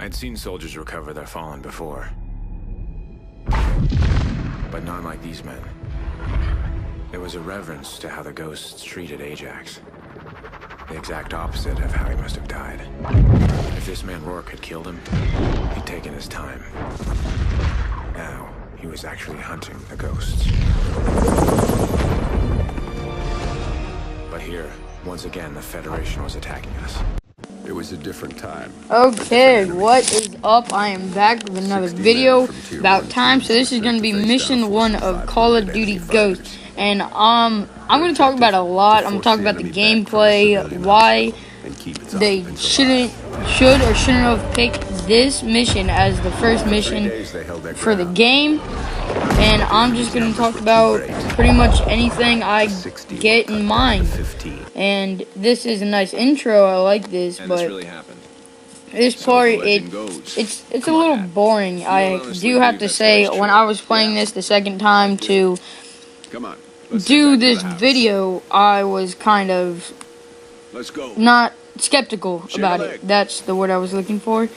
I'd seen soldiers recover their fallen before. But not like these men. There was a reverence to how the ghosts treated Ajax. The exact opposite of how he must have died. If this man Rourke had killed him, he'd taken his time. Now, he was actually hunting the ghosts. But here, once again, the Federation was attacking us. It was a different time. Okay, what is up? I am back with another video about time. So this is going to be mission 1 of Call of Duty Ghosts. And I'm going to talk about a lot. I'm going to talk about the gameplay, why they should or shouldn't have picked this mission as the first mission for the game. And I'm just going to talk about pretty much anything I get in mind. And this is a nice intro. I like this, but this part it's a little boring. I do have to say, when I was playing this the second time to do this video, I was kind of not skeptical about it. That's the word I was looking for.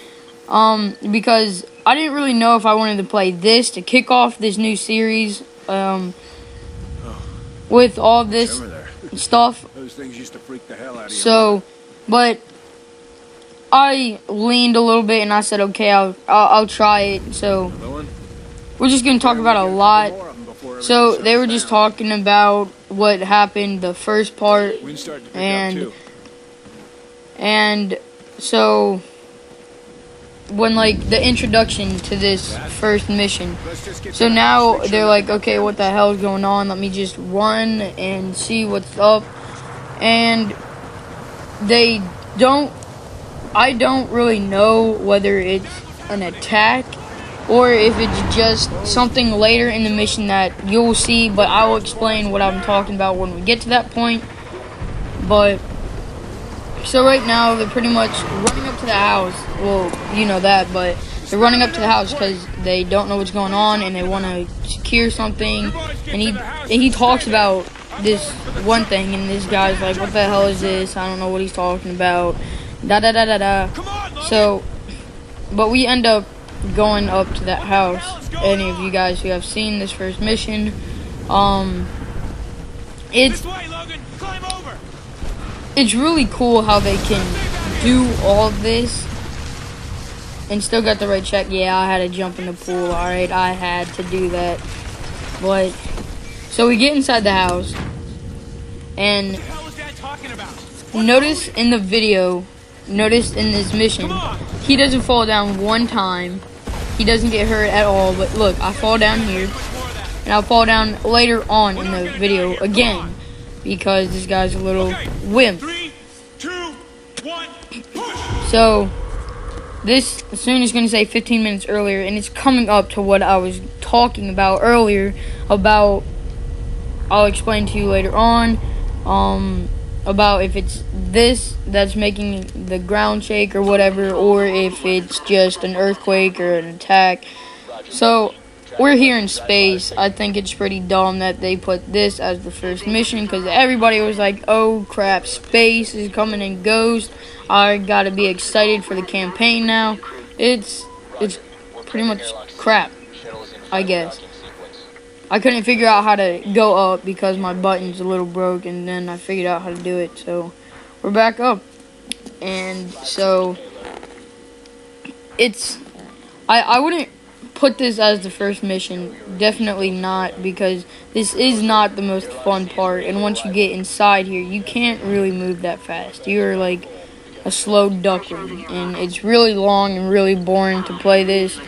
Because I didn't really know if I wanted to play this to kick off this new series, with all this stuff. So, but I leaned a little bit and I said, okay, I'll try it. So, we're just gonna talk about a lot. So they were just talking about what happened the first part, and so when like the introduction to this first mission. So now they're like, okay, what the hell is going on? Let me just run and see what's up. And I don't really know whether it's an attack or if it's just something later in the mission that you'll see, but I will explain what I'm talking about when we get to that point. But so right now they're pretty much running up to the house. Well, you know that, but they're running up to the house because they don't know what's going on and they want to secure something. And he talks about this one thing, and this guy's like, "What the hell is this? I don't know what he's talking about." Da da da da da. So, but we end up going up to that house. Any of you guys who have seen this first mission, it's really cool how they can do all this and still got the right check. Yeah, I had to jump in the pool. Alright, I had to do that. But, so we get inside the house, and notice in the video, notice in this mission, he doesn't fall down one time. He doesn't get hurt at all. But look, I fall down here, and I'll fall down later on in the video again, because this guy's a little wimp. 3, 2, 1, push! So, this soon is going to say 15 minutes earlier, and it's coming up to what I was talking about earlier, about, I'll explain to you later on, about if it's this that's making the ground shake or whatever, or if it's just an earthquake or an attack. So, we're here in space. I think it's pretty dumb that they put this as the first mission, because everybody was like, oh crap, space is coming in Ghost. I gotta be excited for the campaign now. It's pretty much crap, I guess. I couldn't figure out how to go up because my button's a little broke, and then I figured out how to do it. So, we're back up. And so, I wouldn't put this as the first mission, definitely not, because this is not the most fun part, and once you get inside here, you can't really move that fast. You're like a slow duckling, and it's really long and really boring to play this.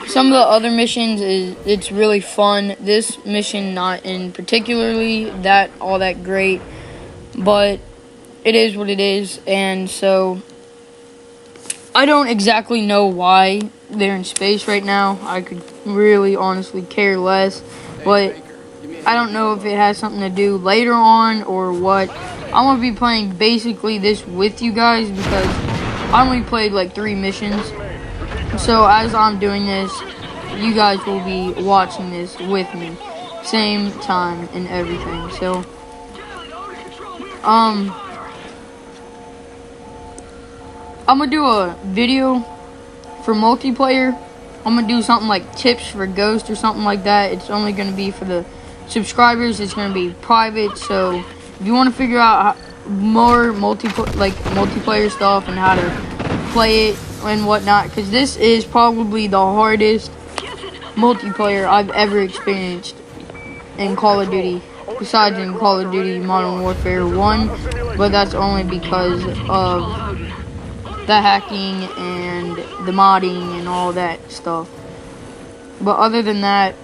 Some of the other missions it's really fun. This mission not in particularly all that great, but it is what it is. And so I don't exactly know why they're in space right now. I could really honestly care less, but I don't know if it has something to do later on or what. I'm going to be playing basically this with you guys because I only played like 3 missions. So as I'm doing this, you guys will be watching this with me. Same time and everything. So, I'm gonna do a video for multiplayer. I'm gonna do something like tips for Ghost or something like that. It's only gonna be for the subscribers. It's gonna be private. So if you want to figure out more multiplayer stuff and how to play it and whatnot, because this is probably the hardest multiplayer I've ever experienced in Call of Duty, besides in Call of Duty Modern Warfare 1, but that's only because of the hacking and the modding and all that stuff. But other than that,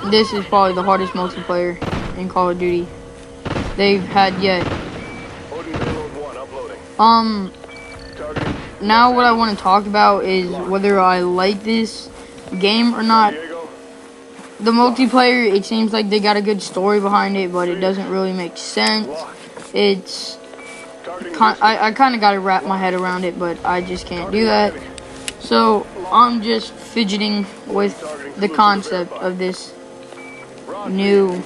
this is probably the hardest multiplayer in Call of Duty they've had yet. Now what I want to talk about is whether I like this game or not. The multiplayer, it seems like they got a good story behind it, but it doesn't really make sense. I kind of got to wrap my head around it, but I just can't do that. So I'm just fidgeting with the concept of this new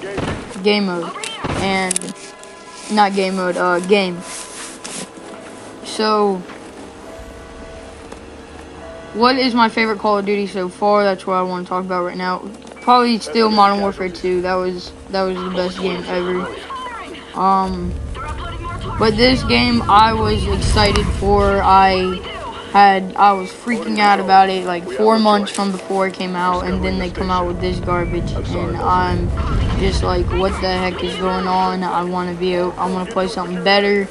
game mode, and not game mode, game. So what is my favorite Call of Duty so far? That's what I want to talk about right now. Probably still Modern Warfare 2. That was the best game ever. But this game I was excited for. I was freaking out about it like 4 months from before it came out, and then they come out with this garbage, and I'm just like, what the heck is going on? I want to play something better,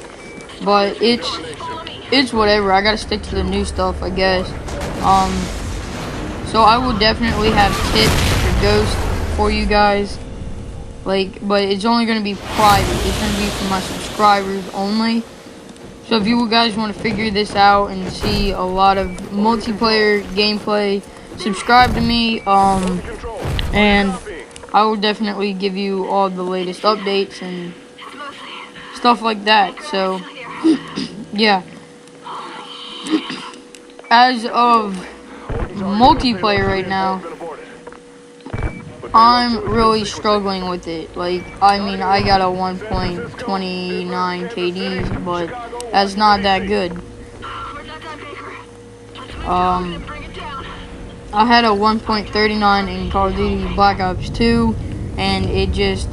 but it's whatever. I gotta stick to the new stuff, I guess. So I will definitely have tips for Ghost for you guys, but it's only gonna be private. It's gonna be for my subscribers only. So if you guys want to figure this out and see a lot of multiplayer gameplay, subscribe to me, and I will definitely give you all the latest updates and stuff like that. So yeah, as of multiplayer right now, I'm really struggling with it. Like, I mean, I got a 1.29 KD, but that's not that good. I had a 1.39 in Call of Duty Black Ops 2, and it just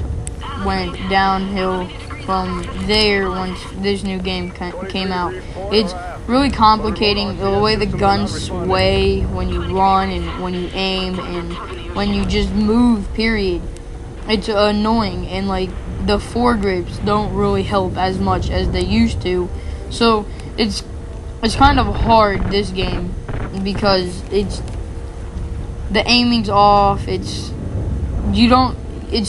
went downhill from there once this new game came out. It's really complicating the way the guns sway when you run and when you aim and when you just move, period. It's annoying, and like the foregrips don't really help as much as they used to. So it's kind of hard, this game, because the aiming's off. It's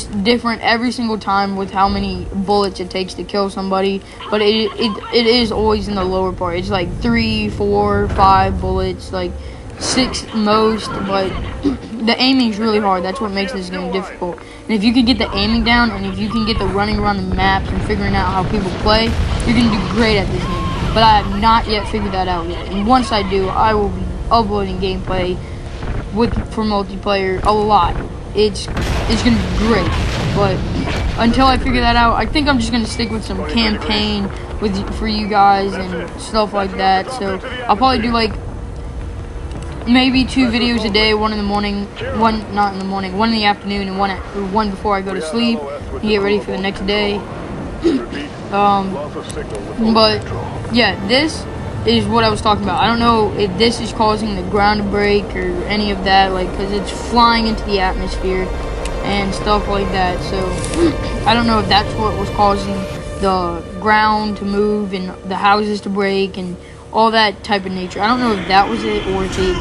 different every single time with how many bullets it takes to kill somebody, but it is always in the lower part. It's like 3, 4, 5 bullets, like 6 most, but the aiming's really hard. That's what makes this game difficult. And if you can get the aiming down, and if you can get the running around the maps and figuring out how people play, you're gonna do great at this game. But I have not yet figured that out yet, and once I do, I will be uploading gameplay for multiplayer a lot. It's gonna be great, but until I figure that out, I think I'm just gonna stick with some campaign for you guys and stuff like that. So I'll probably do like maybe 2 videos a day, one in the morning, one not in the morning, one in the afternoon, and one before I go to sleep and get ready for the next day. But yeah, this is what I was talking about. I don't know if this is causing the ground to break or any of that, like, because it's flying into the atmosphere and stuff like that. So I don't know if that's what was causing the ground to move and the houses to break and all that type of nature. I don't know if that was it, or if it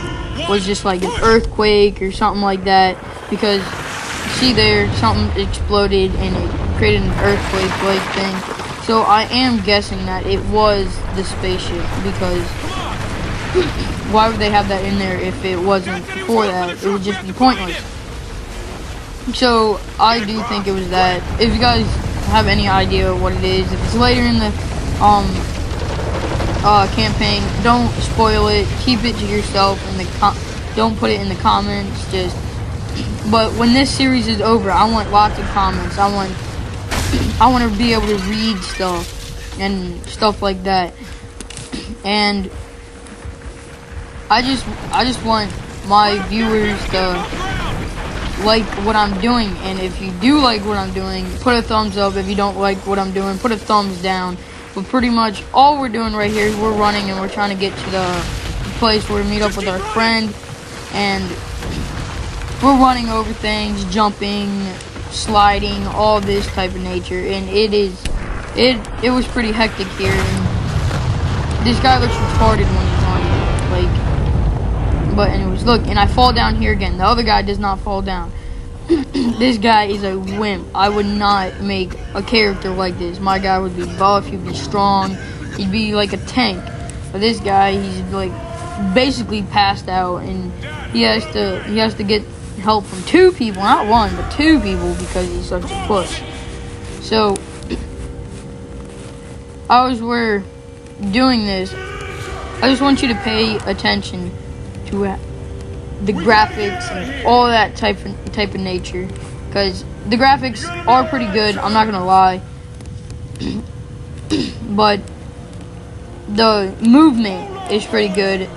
was just like an earthquake or something like that, because see there, something exploded and it created an earthquake-like thing. So I am guessing that it was the spaceship, because why would they have that in there if it wasn't for that? It would just be pointless. So I do think it was that. If you guys have any idea what it is, if it's later in the campaign, don't spoil it. Keep it to yourself, don't put it in the comments. But when this series is over, I want lots of comments. I want to be able to read stuff and stuff like that. And I just want my viewers to like what I'm doing, and if you do like what I'm doing, put a thumbs up. If you don't like what I'm doing, put a thumbs down. But pretty much all we're doing right here is we're running and we're trying to get to the place where we meet up with our friend, and we're running over things, jumping, sliding, all this type of nature, and it was pretty hectic here. And this guy looks retarded when he's on it, like. But anyways, look, and I fall down here again. The other guy does not fall down. This guy is a wimp. I would not make a character like this. My guy would be buff, he'd be strong, he'd be like a tank. But this guy, he's like basically passed out, and he has to get help from 2 people, not 1, but 2 people, because he's such a puss. So as we're doing this, I just want you to pay attention to the graphics and all that type of nature, because the graphics are pretty good, I'm not gonna lie. But the movement is pretty good,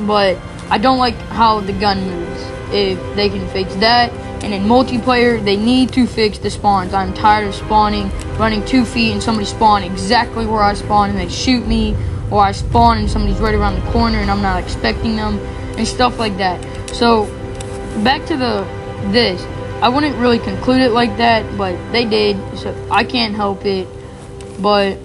but I don't like how the gun moves. If they can fix that, and in multiplayer they need to fix the spawns. I'm tired of spawning, running 2 feet and somebody spawn exactly where I spawn and they shoot me, or I spawn and somebody's right around the corner and I'm not expecting them, and stuff like that. So back to this, I wouldn't really conclude it like that, but they did, so I can't help it. But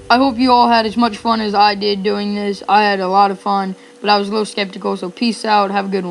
I hope you all had as much fun as I did doing this. I had a lot of fun, but I was a little skeptical, so peace out, have a good one.